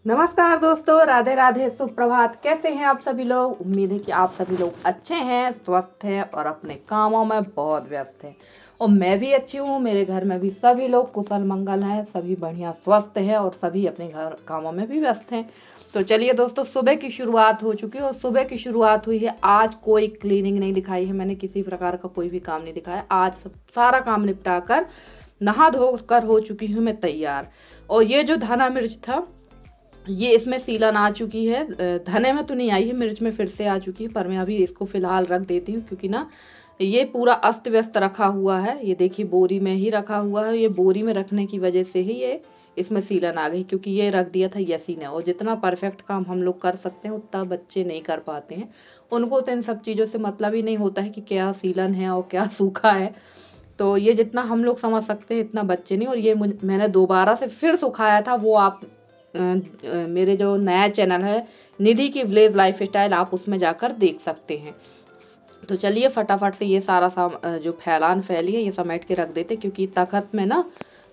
नमस्कार दोस्तों, राधे राधे, सुप्रभात। कैसे हैं आप सभी लोग? उम्मीद है कि आप सभी लोग अच्छे हैं, स्वस्थ हैं और अपने कामों में बहुत व्यस्त हैं। और मैं भी अच्छी हूँ। मेरे घर में भी सभी लोग कुशल मंगल हैं, सभी बढ़िया स्वस्थ हैं और सभी अपने घर कामों में भी व्यस्त हैं। तो चलिए दोस्तों, सुबह की शुरुआत हो चुकी है और सुबह की शुरुआत हुई है। आज कोई क्लीनिंग नहीं दिखाई है मैंने, किसी प्रकार का कोई भी काम नहीं दिखाया। आज सारा काम निपटा कर नहा धो कर हो चुकी हूँ मैं तैयार। और ये जो धना मिर्च था, ये इसमें सीलन आ चुकी है। धने में तो नहीं आई है, मिर्च में फिर से आ चुकी है। पर मैं अभी इसको फिलहाल रख देती हूँ क्योंकि ना ये पूरा अस्त व्यस्त रखा हुआ है। ये देखिए, बोरी में ही रखा हुआ है। ये बोरी में रखने की वजह से ही ये इसमें सीलन आ गई, क्योंकि ये रख दिया था यसी ने। और जितना परफेक्ट काम हम लोग कर सकते हैं उतना बच्चे नहीं कर पाते हैं। उनको तो इन सब चीज़ों से मतलब ही नहीं होता है कि क्या सीलन है और क्या सूखा है। तो ये जितना हम लोग समझ सकते हैं इतना बच्चे नहीं। और ये मैंने दोबारा से फिर सुखाया था। वो आप मेरे जो नया चैनल है निधि की विलेज लाइफ स्टाइल, आप उसमें जाकर देख सकते हैं। तो चलिए फटाफट से ये सारा जो फैली है ये समेट के रख देते, क्योंकि तखत में ना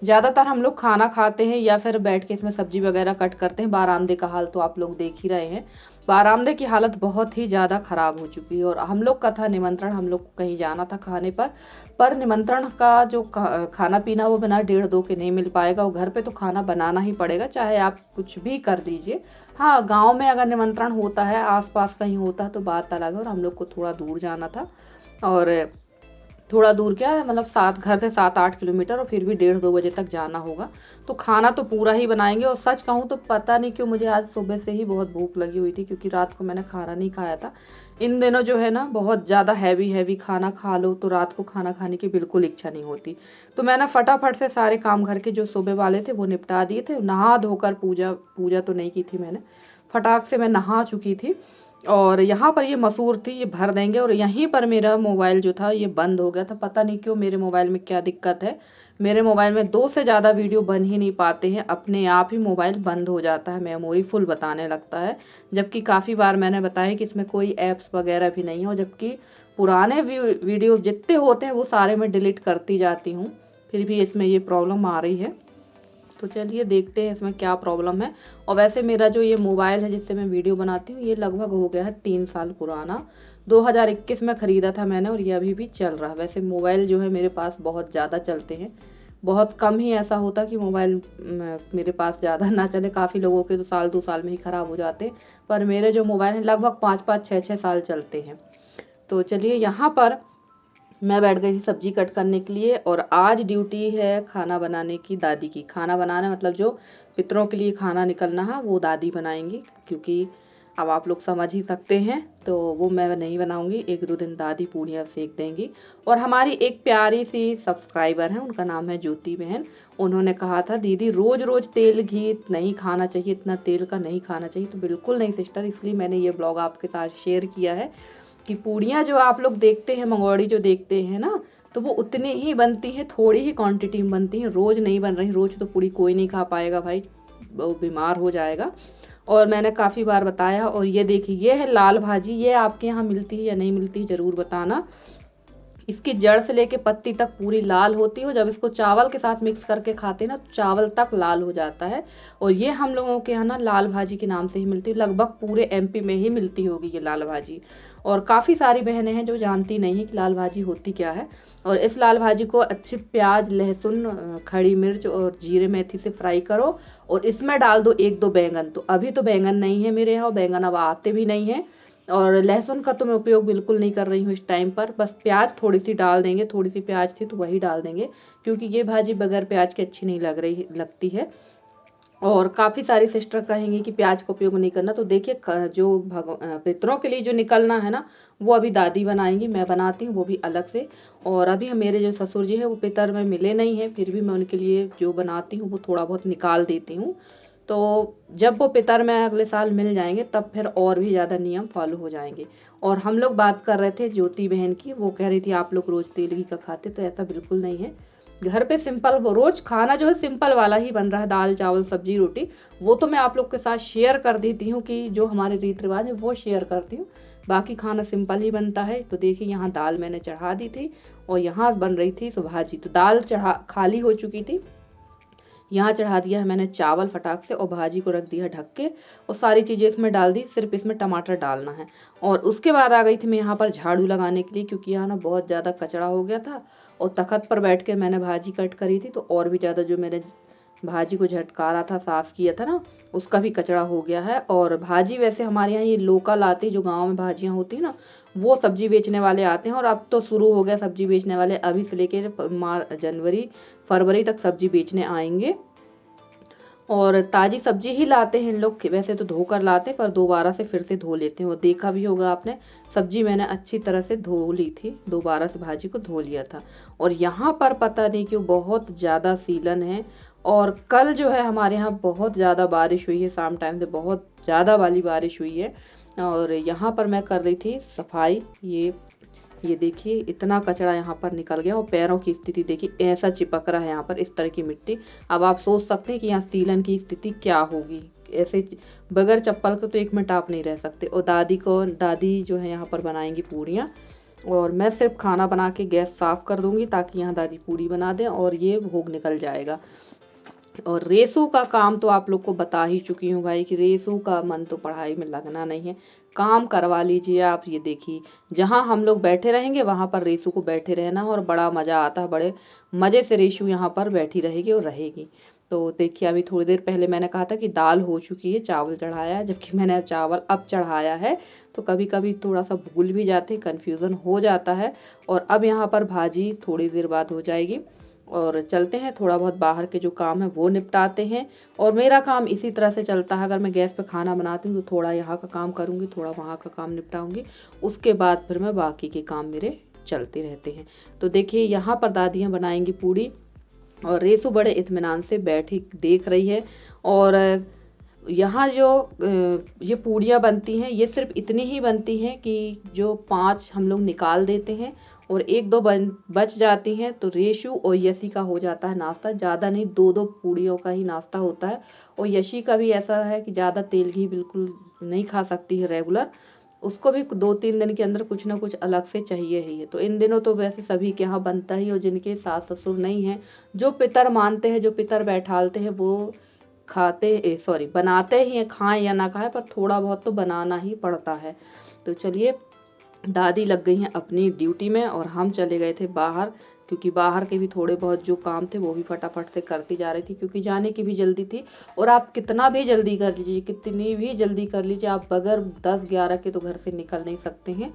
ज़्यादातर हम लोग खाना खाते हैं या फिर बैठ के इसमें सब्जी वगैरह कट करते हैं। बारामदे का हाल तो आप लोग देख ही रहे हैं। बारामदे की हालत बहुत ही ज़्यादा ख़राब हो चुकी है। और हम लोग का था निमंत्रण, हम लोग को कहीं जाना था खाने पर निमंत्रण का जो खाना पीना वो बिना 1.5-2 के नहीं मिल पाएगा। और घर पे तो खाना बनाना ही पड़ेगा, चाहे आप कुछ भी कर दीजिए। हाँ, गांव में अगर निमंत्रण होता है, आसपास कहीं होता है तो बात अलग है। और हम लोग को थोड़ा दूर जाना था। और थोड़ा दूर क्या है, मतलब घर से 7-8 किलोमीटर, और फिर भी 1:30-2 बजे तक जाना होगा। तो खाना तो पूरा ही बनाएंगे। और सच कहूँ तो पता नहीं क्यों मुझे आज सुबह से ही बहुत भूख लगी हुई थी, क्योंकि रात को मैंने खाना नहीं खाया था। इन दिनों जो है ना, बहुत ज़्यादा हैवी खाना खा लो तो रात को खाना खाने की बिल्कुल इच्छा नहीं होती। तो मैंने फटाफट से सारे काम घर के जो सुबह वाले थे वो निपटा दिए थे। नहा धोकर पूजा तो नहीं की थी मैंने, फटाक से मैं नहा चुकी थी। और यहाँ पर ये मसूर थी, ये भर देंगे। और यहीं पर मेरा मोबाइल जो था ये बंद हो गया था। पता नहीं क्यों, मेरे मोबाइल में क्या दिक्कत है। मेरे मोबाइल में 2 से ज़्यादा वीडियो बन ही नहीं पाते हैं, अपने आप ही मोबाइल बंद हो जाता है, मेमोरी फुल बताने लगता है। जबकि काफ़ी बार मैंने बताया कि इसमें कोई ऐप्स वगैरह भी नहीं हो। जबकि पुराने वीडियोज़ जितने होते हैं वो सारे मैं डिलीट करती जाती हूँ, फिर भी इसमें ये प्रॉब्लम आ रही है। तो चलिए देखते हैं इसमें क्या प्रॉब्लम है। और वैसे मेरा जो ये मोबाइल है जिससे मैं वीडियो बनाती हूँ, ये लगभग हो गया है 3 साल पुराना। 2021 में ख़रीदा था मैंने और ये अभी भी चल रहा है। वैसे मोबाइल जो है मेरे पास बहुत ज़्यादा चलते हैं, बहुत कम ही ऐसा होता कि मोबाइल मेरे पास ज़्यादा ना चले। काफ़ी लोगों के तो 1-2 साल में ही ख़राब हो जाते हैं, पर मेरे जो मोबाइल हैं लगभग 5-5 6-6 साल चलते हैं। तो चलिए, यहाँ पर मैं बैठ गई थी सब्जी कट करने के लिए। और आज ड्यूटी है खाना बनाने की, दादी की। खाना बनाना मतलब जो पितरों के लिए खाना निकलना है वो दादी बनाएंगी, क्योंकि अब आप लोग समझ ही सकते हैं। तो वो मैं नहीं बनाऊंगी, 1-2 दिन दादी पूड़ियाँ सेक देंगी। और हमारी एक प्यारी सी सब्सक्राइबर है, उनका नाम है ज्योति बहन। उन्होंने कहा था दीदी रोज़ रोज़ तेल घी नहीं खाना चाहिए, इतना तेल का नहीं खाना चाहिए। तो बिल्कुल नहीं सिस्टर, इसलिए मैंने ये ब्लॉग आपके साथ शेयर किया है कि पूड़ियाँ जो आप लोग देखते हैं, मंगौड़ी जो देखते हैं ना, तो वो उतनी ही बनती हैं, थोड़ी ही क्वांटिटी में बनती हैं, रोज़ नहीं बन रही। रोज़ तो पूड़ी कोई नहीं खा पाएगा भाई, वो बीमार हो जाएगा। और मैंने काफ़ी बार बताया। और ये देखिए, ये है लाल भाजी। ये आपके यहाँ मिलती है या नहीं मिलती है ज़रूर बताना। इसकी जड़ से लेके पत्ती तक पूरी लाल होती है। जब इसको चावल के साथ मिक्स करके खाते हैं ना तो चावल तक लाल हो जाता है। और ये हम लोगों के यहाँ ना लाल भाजी के नाम से ही मिलती है, लगभग पूरे एमपी में ही मिलती होगी ये लाल भाजी। और काफ़ी सारी बहनें हैं जो जानती नहीं है कि लाल भाजी होती क्या है। और इस लाल भाजी को अच्छे प्याज, लहसुन, खड़ी मिर्च और जीरे मेथी से फ्राई करो। और इसमें डाल दो 1-2 बैंगन। तो अभी तो बैंगन नहीं है मेरे यहाँ, और बैंगन अब आते भी नहीं हैं। और लहसुन का तो मैं उपयोग बिल्कुल नहीं कर रही हूँ इस टाइम पर। बस प्याज थोड़ी सी डाल देंगे, थोड़ी सी प्याज थी तो वही डाल देंगे, क्योंकि ये भाजी बगैर प्याज के अच्छी नहीं लगती है। और काफ़ी सारी सिस्टर कहेंगी कि प्याज का उपयोग नहीं करना। तो देखिए, जो पितरों के लिए जो निकलना है ना, वो अभी दादी बनाएंगी, मैं बनाती हूँ वो भी अलग से। और अभी मेरे जो ससुर जी हैं वो पितर में मिले नहीं हैं, फिर भी मैं उनके लिए जो बनाती हूँ वो थोड़ा बहुत निकाल देती हूँ। तो जब वो पितर में अगले साल मिल जाएंगे तब फिर और भी ज़्यादा नियम फॉलो हो जाएंगे। और हम लोग बात कर रहे थे ज्योति बहन की, वो कह रही थी आप लोग रोज़ तेल घी का खाते, तो ऐसा बिल्कुल नहीं है। घर पे सिंपल वो रोज़ खाना जो है सिंपल वाला ही बन रहा है, दाल चावल सब्जी रोटी। वो तो मैं आप लोग के साथ शेयर कर देती हूँ कि जो हमारे रीति रिवाज है वो शेयर करती हूँ। बाकी खाना सिंपल ही बनता है। तो देखिए, यहाँ दाल मैंने चढ़ा दी थी और यहाँ बन रही थी भाजी। तो दाल चढ़ा खाली हो चुकी थी। यहाँ चढ़ा दिया है मैंने चावल फटाक से और भाजी को रख दिया ढक के और सारी चीज़ें इसमें डाल दी, सिर्फ इसमें टमाटर डालना है। और उसके बाद आ गई थी मैं यहाँ पर झाड़ू लगाने के लिए, क्योंकि यहाँ ना बहुत ज़्यादा कचरा हो गया था और तखत पर बैठ के मैंने भाजी कट करी थी, तो और भी ज़्यादा जो मैंने भाजी को झटकारा था, साफ़ किया था ना, उसका भी कचरा हो गया है। और भाजी वैसे हमारे यहाँ ये लोकल आती है, जो गांव में भाजियाँ होती हैं ना, वो सब्जी बेचने वाले आते हैं। और अब तो शुरू हो गया सब्जी बेचने वाले, अभी से लेके जनवरी फरवरी तक सब्जी बेचने आएंगे। और ताज़ी सब्जी ही लाते हैं इन लोग, वैसे तो धोकर लाते पर दोबारा से फिर से धो लेते हैं। और देखा भी होगा आपने, सब्जी मैंने अच्छी तरह से धो ली थी, दोबारा से भाजी को धो लिया था। और यहाँ पर पता नहीं क्यों बहुत ज़्यादा सीलन है। और कल जो है हमारे यहाँ बहुत ज़्यादा बारिश हुई है, शाम टाइम से बहुत ज़्यादा वाली बारिश हुई है। और यहाँ पर मैं कर रही थी सफाई, ये देखिए इतना कचरा यहाँ पर निकल गया। और पैरों की स्थिति देखिए, ऐसा चिपक रहा है यहाँ पर इस तरह की मिट्टी। अब आप सोच सकते हैं कि यहाँ सीलन की स्थिति क्या होगी, ऐसे बगैर चप्पल के तो 1 मिनट आप नहीं रह सकते। और दादी जो है यहाँ पर बनाएंगी पूड़ियाँ, और मैं सिर्फ खाना बना के गैस साफ़ कर दूँगी ताकि यहाँ दादी पूड़ी बना दें और ये भोग निकल जाएगा। और रेसू का काम तो आप लोग को बता ही चुकी हूँ भाई, कि रेसू का मन तो पढ़ाई में लगना नहीं है, काम करवा लीजिए आप। ये देखिए जहाँ हम लोग बैठे रहेंगे वहाँ पर रेसू को बैठे रहना, और बड़ा मज़ा आता है, बड़े मज़े से रेसू यहाँ पर बैठी रहेगी और रहेगी। तो देखिए अभी थोड़ी देर पहले मैंने कहा था कि दाल हो चुकी है, चावल चढ़ाया है, जबकि मैंने चावल अब चढ़ाया है। तो कभी कभी थोड़ा सा भूल भी जाते, कन्फ्यूज़न हो जाता है। और अब यहाँ पर भाजी थोड़ी देर बाद हो जाएगी। और चलते हैं, थोड़ा बहुत बाहर के जो काम है वो निपटाते हैं। और मेरा काम इसी तरह से चलता है, अगर मैं गैस पे खाना बनाती हूँ तो थोड़ा यहाँ का काम करूँगी, थोड़ा वहाँ का काम निपटाऊँगी, उसके बाद फिर मैं बाकी के काम मेरे चलते रहते हैं। तो देखिए यहाँ पर दादियाँ बनाएंगी पूड़ी, और रेसू बड़े इत्मीनान से बैठी देख रही है। और यहाँ जो ये पूड़ियाँ बनती हैं, ये सिर्फ इतनी ही बनती हैं कि जो 5 हम लोग निकाल देते हैं और 1-2 बच जाती हैं, तो रेशु और यशी का हो जाता है नाश्ता। ज़्यादा नहीं, 2-2 पूड़ियों का ही नाश्ता होता है। और यशी का भी ऐसा है कि ज़्यादा तेल घी बिल्कुल नहीं खा सकती है रेगुलर, उसको भी 2-3 दिन के अंदर कुछ ना कुछ अलग से चाहिए ही है। तो इन दिनों तो वैसे सभी के यहाँ बनता ही, और जिनके सास ससुर नहीं हैं, जो पितर मानते हैं, जो पितर बैठालते हैं, वो बनाते ही हैं, खाएं या ना खाएं, पर थोड़ा बहुत तो बनाना ही पड़ता है। तो चलिए, दादी लग गई हैं अपनी ड्यूटी में और हम चले गए थे बाहर, क्योंकि बाहर के भी थोड़े बहुत जो काम थे वो भी फटाफट से करती जा रही थी, क्योंकि जाने की भी जल्दी थी। और आप कितना भी जल्दी कर लीजिए, कितनी भी जल्दी कर लीजिए, आप बगैर 10-11 के तो घर से निकल नहीं सकते हैं।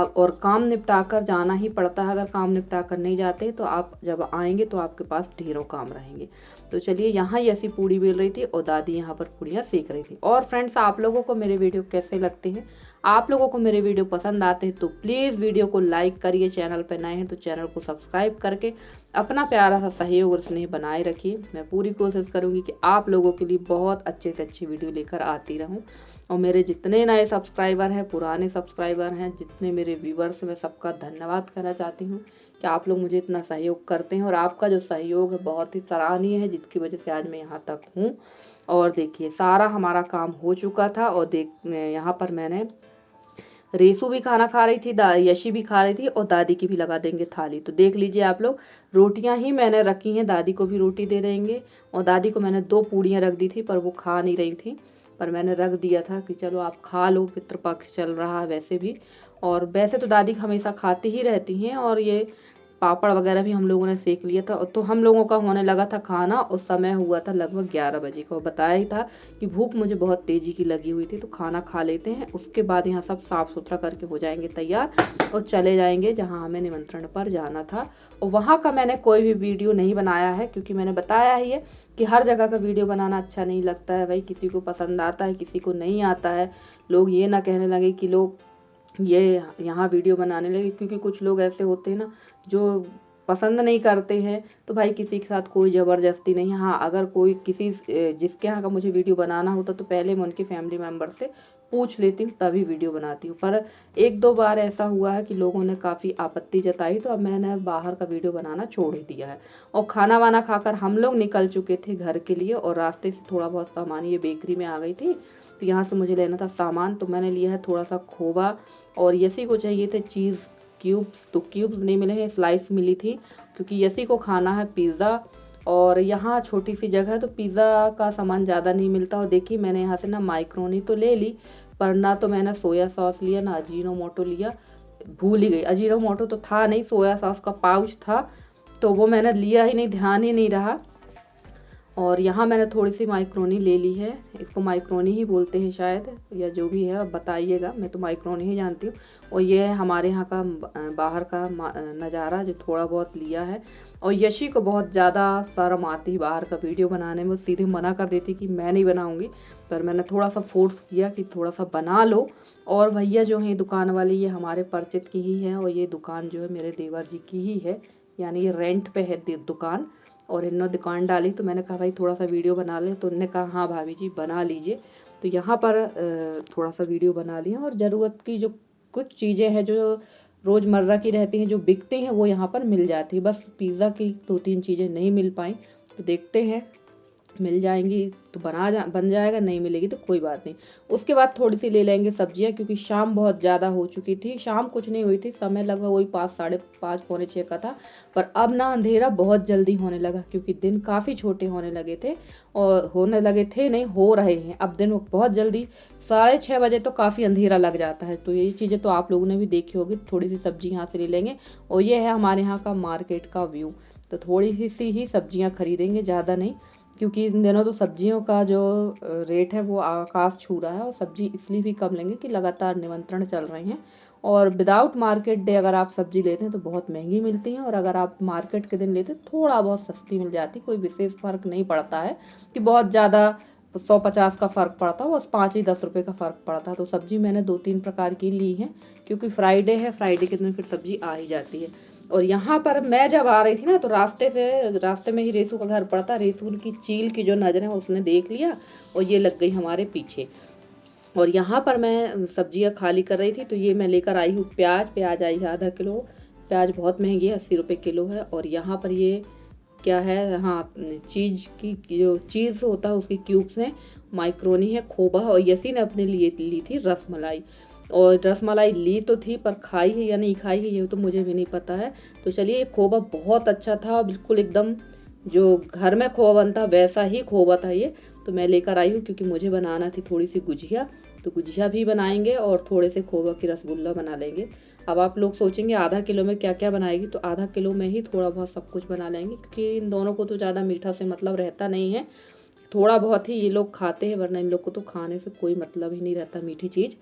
और काम निपटा कर जाना ही पड़ता है। अगर काम निपटा कर नहीं जाते तो आप जब आएंगे तो आपके पास ढेरों काम रहेंगे। तो चलिए, यहाँ ये ऐसी पूड़ी बेल रही थी और दादी यहाँ पर पूड़ियाँ सेक रही थी। और फ्रेंड्स, आप लोगों को मेरे वीडियो कैसे लगते हैं? आप लोगों को मेरे वीडियो पसंद आते हैं तो प्लीज़ वीडियो को लाइक करिए, चैनल पर नए हैं तो चैनल को सब्सक्राइब करके अपना प्यारा सा सहयोग और स्नेह बनाए रखिए। मैं पूरी कोशिश करूँगी कि आप लोगों के लिए बहुत अच्छे से अच्छी वीडियो लेकर आती रहूँ। और मेरे जितने नए सब्सक्राइबर हैं, पुराने सब्सक्राइबर हैं, जितने मेरे व्यूवर्स, मैं सबका धन्यवाद करना चाहती हूँ कि आप लोग मुझे इतना सहयोग करते हैं। और आपका जो सहयोग है बहुत ही सराहनीय है, जिसकी वजह से आज मैं यहाँ तक हूँ। और देखिए, सारा हमारा काम हो चुका था। और यहाँ पर मैंने रेसू भी खाना खा रही थी, यशी भी खा रही थी, और दादी की भी लगा देंगे थाली। तो देख लीजिए आप लोग, रोटियां ही मैंने रखी हैं, दादी को भी रोटी दे देंगे। और दादी को मैंने 2 पूड़ियाँ रख दी थी, पर वो खा नहीं रही थी, पर मैंने रख दिया था कि चलो आप खा लो, पितृपक्ष चल रहा है वैसे भी। और वैसे तो दादी हमेशा खाती ही रहती हैं। और ये पापड़ वगैरह भी हम लोगों ने सेक लिया था। तो हम लोगों का होने लगा था खाना, और समय हुआ था लगभग 11 बजे का। बताया ही था कि भूख मुझे बहुत तेज़ी की लगी हुई थी, तो खाना खा लेते हैं, उसके बाद यहाँ सब साफ़ सुथरा करके हो जाएंगे तैयार और चले जाएंगे जहाँ हमें निमंत्रण पर जाना था। और वहाँ का मैंने कोई भी वीडियो नहीं बनाया है, क्योंकि मैंने बताया ही है कि हर जगह का वीडियो बनाना अच्छा नहीं लगता है भाई। किसी को पसंद आता है, किसी को नहीं आता है। लोग ये ना कहने लगे कि लोग ये यहाँ वीडियो बनाने लगे, क्योंकि कुछ लोग ऐसे होते हैं ना जो पसंद नहीं करते हैं। तो भाई किसी के साथ कोई ज़बरदस्ती नहीं है। हाँ, अगर कोई जिसके यहाँ का मुझे वीडियो बनाना होता तो पहले मैं उनके फैमिली मेम्बर से पूछ लेती हूँ, तभी वीडियो बनाती हूँ। पर 1-2 बार ऐसा हुआ है कि लोगों ने काफ़ी आपत्ति जताई, तो अब मैंने बाहर का वीडियो बनाना छोड़ ही दिया है। और खाना वाना खाकर हम लोग निकल चुके थे घर के लिए, और रास्ते से थोड़ा बहुत सामान, ये बेकरी में आ गई थी, तो यहाँ से मुझे लेना था सामान। तो मैंने लिया है थोड़ा सा खोवा, और यसी को चाहिए थे चीज़ क्यूब्स, तो क्यूब्स नहीं मिले हैं, स्लाइस मिली थी, क्योंकि यसी को खाना है पिज़्ज़ा। और यहाँ छोटी सी जगह है तो पिज़्ज़ा का सामान ज़्यादा नहीं मिलता। और देखिए मैंने यहाँ से ना माइक्रोनी तो ले ली, पर ना तो मैंने सोया सॉस लिया ना अजीनोमोटो लिया, भूल ही गई। अजीनोमोटो तो था नहीं, सोया सॉस का पाउच था तो वो मैंने लिया ही नहीं, ध्यान ही नहीं रहा। और यहाँ मैंने थोड़ी सी माइक्रोनी ले ली है, इसको माइक्रोनी ही बोलते हैं शायद, या जो भी है अब बताइएगा, मैं तो माइक्रोनी ही जानती हूँ। और ये है हमारे यहाँ का बाहर का नज़ारा जो थोड़ा बहुत लिया है। और यशी को बहुत ज़्यादा शर्म आती बाहर का वीडियो बनाने में, वो सीधे मना कर देती कि मैं नहीं बनाऊँगी, पर मैंने थोड़ा सा फोर्स किया कि थोड़ा सा बना लो। और भैया जो है दुकान वाले ये हमारे परिचित की ही है, और ये दुकान जो है मेरे देवर जी की ही है, यानी ये रेंट पे है दुकान। और इन्होंने दुकान डाली तो मैंने कहा भाई थोड़ा सा वीडियो बना लें, तो उन्होंने कहा हाँ भाभी जी बना लीजिए। तो यहाँ पर थोड़ा सा वीडियो बना लिया। और ज़रूरत की जो कुछ चीज़ें हैं जो रोज़मर्रा की रहती हैं जो बिकती हैं वो यहाँ पर मिल जाती है। बस पिज़्ज़ा की 2-3 चीज़ें नहीं मिल पाई, तो देखते हैं मिल जाएंगी तो बन जाएगा, नहीं मिलेगी तो कोई बात नहीं। उसके बाद थोड़ी सी ले लेंगे सब्जियां, क्योंकि शाम बहुत ज़्यादा हो चुकी थी। शाम कुछ नहीं हुई थी, समय लगभग वही 5, 5:30, पौने 6 का था। पर अब ना अंधेरा बहुत जल्दी होने लगा, क्योंकि दिन काफ़ी छोटे होने लगे थे, और होने लगे थे नहीं, हो रहे हैं अब दिन बहुत जल्दी। 6:30 बजे तो काफ़ी अंधेरा लग जाता है। तो यही चीज़ें तो आप लोगों ने भी देखी होगी। थोड़ी सी सब्जी यहाँ से ले लेंगे। और ये है हमारे यहाँ का मार्केट का व्यू। तो थोड़ी सी ही सब्जियाँ खरीदेंगे, ज़्यादा नहीं, क्योंकि इन दिनों तो सब्जियों का जो रेट है वो आकाश छू रहा है। और सब्जी इसलिए भी कम लेंगे कि लगातार निमंत्रण चल रहे हैं। और विदाउट मार्केट डे अगर आप सब्जी लेते हैं तो बहुत महंगी मिलती हैं, और अगर आप मार्केट के दिन लेते हैं थोड़ा बहुत सस्ती मिल जाती। कोई विशेष फ़र्क नहीं पड़ता है कि बहुत ज़्यादा 100-50 का फ़र्क पड़ता है, बस 5 ही 10 रुपये का फ़र्क पड़ता है। तो सब्जी मैंने 2-3 प्रकार की ली है, क्योंकि फ्राइडे है, फ्राइडे के दिन फिर सब्जी आ ही जाती है। और यहाँ पर मैं जब आ रही थी ना तो रास्ते में ही रेसू का घर पड़ता। रेसू की चील की जो नज़र है उसने देख लिया और ये लग गई हमारे पीछे। और यहाँ पर मैं सब्जियाँ खाली कर रही थी तो ये मैं लेकर आई हूँ प्याज आई है आधा किलो। प्याज बहुत महंगी है, 80 रुपये किलो है। और यहाँ पर ये क्या है, हाँ, चीज़ की जो चीज़ होता है उसकी क्यूब्स हैं, माइक्रोनी है, खोबा है। और यसी ने अपने लिए ली थी रसमलाई। और रसमलाई ली तो थी, पर खाई है या नहीं खाई है ये तो मुझे भी नहीं पता है। तो चलिए, ये खोबा बहुत अच्छा था, बिल्कुल एकदम जो घर में खोबा बनता वैसा ही खोबा था ये। तो मैं लेकर आई हूँ क्योंकि मुझे बनाना थी थोड़ी सी गुजिया। तो गुजिया भी बनाएंगे और थोड़े से खोबा की रसगुल्ला बना लेंगे। अब आप लोग सोचेंगे आधा किलो में क्या क्या बनाएगी, तो आधा किलो में ही थोड़ा बहुत सब कुछ बना लेंगे, क्योंकि इन दोनों को तो ज़्यादा मीठा से मतलब रहता नहीं है। थोड़ा बहुत ही ये लोग खाते हैं, वरना इन लोग को तो खाने से कोई मतलब ही नहीं रहता मीठी चीज़।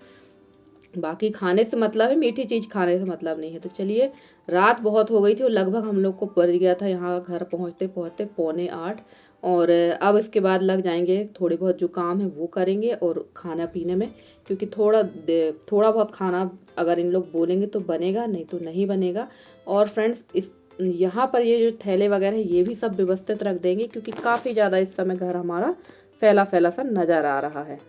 बाकी खाने से मतलब है, मीठी चीज़ खाने से मतलब नहीं है। तो चलिए, रात बहुत हो गई थी और लगभग हम लोग को पड़ गया था यहाँ घर पहुँचते पहुँचते 7:45। और अब इसके बाद लग जाएंगे, थोड़े बहुत जो काम है वो करेंगे और खाना पीने में, क्योंकि थोड़ा बहुत खाना अगर इन लोग बोलेंगे तो बनेगा, नहीं तो नहीं बनेगा। और फ्रेंड्स, इस यहाँ पर ये जो थैले वगैरह है ये भी सब व्यवस्थित रख देंगे, क्योंकि काफ़ी ज़्यादा इस समय घर हमारा फैला फैला सा नज़र आ रहा है।